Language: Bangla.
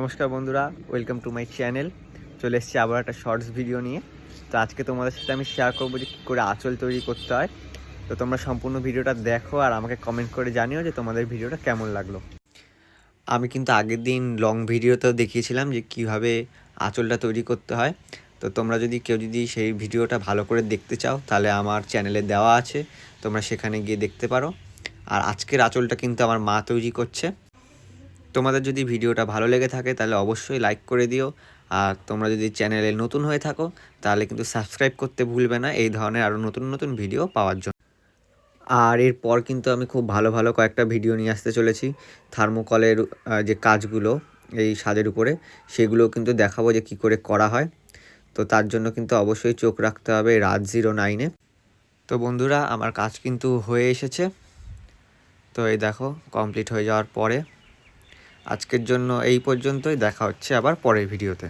নমস্কার বন্ধুরা, ওয়েলকাম টু মাই চ্যানেল। চলে এসেছি আবার একটা শর্টস ভিডিও নিয়ে। তো আজকে তোমাদের সাথে আমি শেয়ার করবো যে কী করে আঁচল তৈরি করতে হয়। তো তোমরা সম্পূর্ণ ভিডিওটা দেখো আর আমাকে কমেন্ট করে জানিও যে তোমাদের ভিডিওটা কেমন লাগলো। আমি কিন্তু আগের দিন লং ভিডিওতেও দেখিয়েছিলাম যে কীভাবে আঁচলটা তৈরি করতে হয়। তো তোমরা কেউ যদি সেই ভিডিওটা ভালো করে দেখতে চাও তাহলে আমার চ্যানেলে দেওয়া আছে, তোমরা সেখানে গিয়ে দেখতে পারো। আর আজকের আঁচলটা কিন্তু আমার মা তৈরি করছে। তোমাদের যদি ভিডিওটা ভালো লেগে থাকে তাহলে অবশ্যই লাইক করে দিও। আর তোমরা যদি চ্যানেলে নতুন হয়ে থাকো তাহলে কিন্তু সাবস্ক্রাইব করতে ভুলবে না এই ধরনের আরও নতুন নতুন ভিডিও পাওয়ার জন্য। আর এরপর কিন্তু আমি খুব ভালো ভালো কয়েকটা ভিডিও নিয়ে আসতে চলেছি থার্মোকলের যে কাজগুলো এই স্বাদের উপরে, সেগুলো কিন্তু দেখাবো যে কী করে করা হয়। তো তার জন্য কিন্তু অবশ্যই চোখ রাখতে হবে রাজ09-এ। তো বন্ধুরা, আমার কাজ কিন্তু হয়ে এসেছে। তো এই দেখো, কমপ্লিট হয়ে যাওয়ার পরে আজকের জন্য এই পর্যন্তই। দেখা হচ্ছে আবার পরের ভিডিওতে।